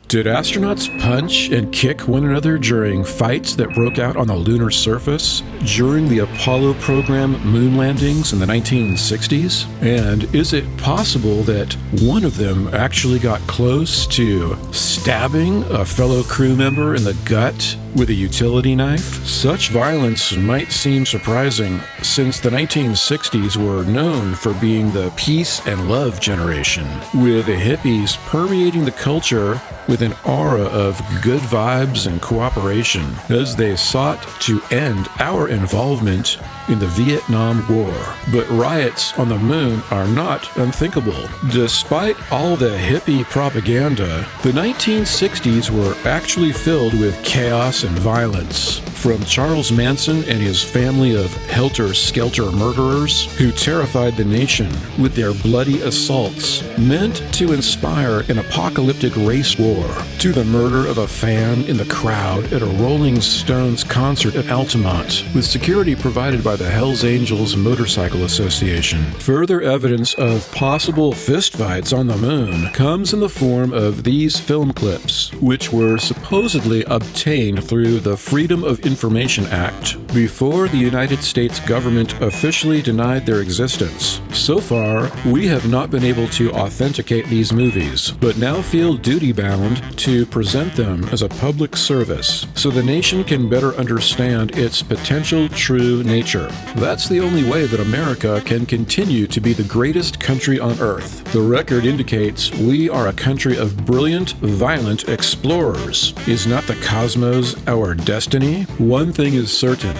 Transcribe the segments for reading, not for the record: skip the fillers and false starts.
Did astronauts punch and kick one another during fights that broke out on the lunar surface during the Apollo program moon landings in the 1960s? And is it possible that one of them actually got close to stabbing a fellow crew member in the gut with a utility knife? Such violence might seem surprising, since the 1960s were known for being the peace and love generation, with the hippies permeating the culture with an aura of good vibes and cooperation as they sought to end our involvement in the Viet Nam War. But riots on the moon are not unthinkable. Despite all the hippie propaganda, the 1960s were actually filled with chaos and violence. From Charles Manson and his family of Helter Skelter murderers who terrified the nation with their bloody assaults meant to inspire an apocalyptic race war, to the murder of a fan in the crowd at a Rolling Stones concert at Altamont, with security provided by the Hells Angels Motorcycle Association. Further evidence of possible fistfights on the moon comes in the form of these film clips, which were supposedly obtained through the Freedom of Information Act before the United States government officially denied their existence. So far, we have not been able to authenticate these movies, but now feel duty-bound to present them as a public service so the nation can better understand its potential true nature. That's the only way that America can continue to be the greatest country on Earth. The record indicates we are a country of brilliant, violent explorers. Is not the cosmos our destiny? One thing is certain.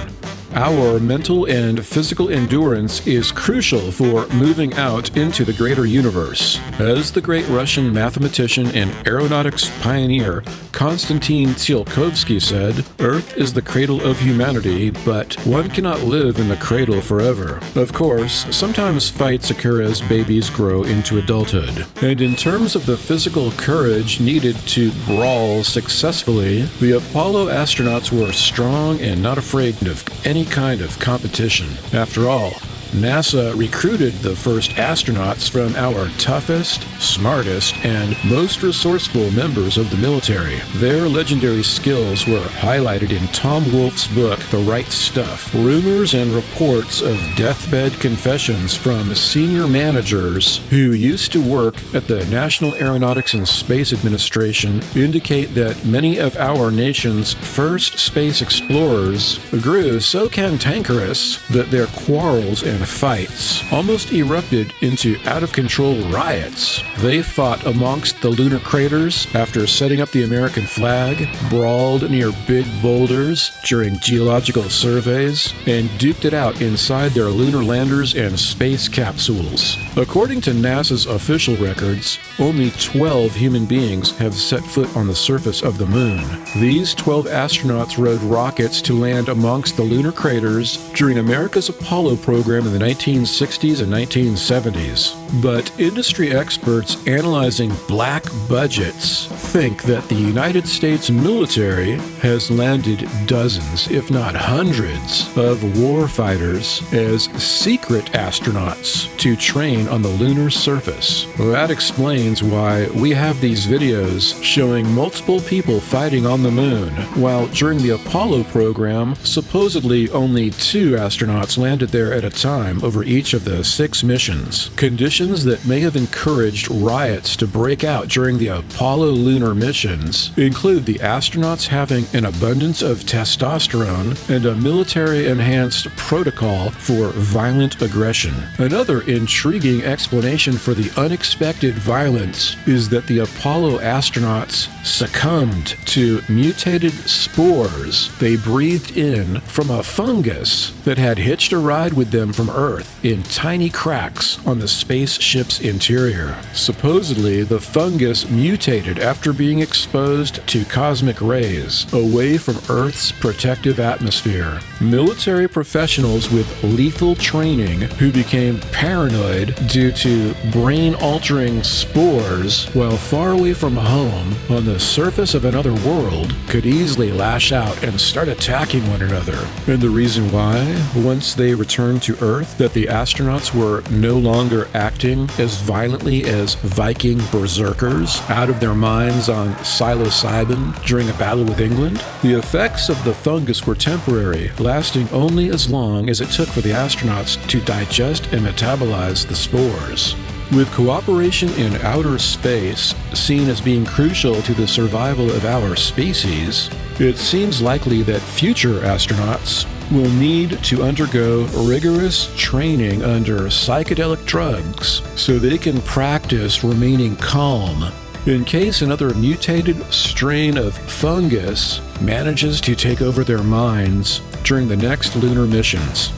Our mental and physical endurance is crucial for moving out into the greater universe. As the great Russian mathematician and aeronautics pioneer Konstantin Tsiolkovsky said, "Earth is the cradle of humanity, but one cannot live in the cradle forever." Of course, sometimes fights occur as babies grow into adulthood. And in terms of the physical courage needed to brawl successfully, the Apollo astronauts were strong and not afraid of any kind of competition. After all, NASA recruited the first astronauts from our toughest, smartest, and most resourceful members of the military. Their legendary skills were highlighted in Tom Wolfe's book, The Right Stuff. Rumors and reports of deathbed confessions from senior managers who used to work at the National Aeronautics and Space Administration indicate that many of our nation's first space explorers grew so cantankerous that their quarrels and fights almost erupted into out-of-control riots. They fought amongst the lunar craters after setting up the American flag, brawled near big boulders during geological surveys, and duked it out inside their lunar landers and space capsules. According to NASA's official records, only 12 human beings have set foot on the surface of the moon. These 12 astronauts rode rockets to land amongst the lunar craters during America's Apollo program in the 1960s and 1970s. But industry experts analyzing black budgets think that the United States military has landed dozens, if not hundreds, of warfighters as secret astronauts to train on the lunar surface. That explains why we have these videos showing multiple people fighting on the moon, while during the Apollo program, supposedly only 2 astronauts landed there at a time over each of the 6 missions. Conditions that may have encouraged riots to break out during the Apollo lunar missions include the astronauts having an abundance of testosterone and a military-enhanced protocol for violent aggression. Another intriguing explanation for the unexpected violence is that the Apollo astronauts succumbed to mutated spores they breathed in from a fungus that had hitched a ride with them from Earth in tiny cracks on the spaceship's interior. Supposedly, the fungus mutated after being exposed to cosmic rays away from Earth's protective atmosphere. Military professionals with lethal training who became paranoid due to brain-altering spores while far away from home on the surface of another world could easily lash out and start attacking one another. And the reason why, once they returned to Earth, Earth that the astronauts were no longer acting as violently as Viking berserkers out of their minds on psilocybin during a battle with England? The effects of the fungus were temporary, lasting only as long as it took for the astronauts to digest and metabolize the spores. With cooperation in outer space seen as being crucial to the survival of our species, it seems likely that future astronauts will need to undergo rigorous training under psychedelic drugs so they can practice remaining calm in case another mutated strain of fungus manages to take over their minds during the next lunar missions.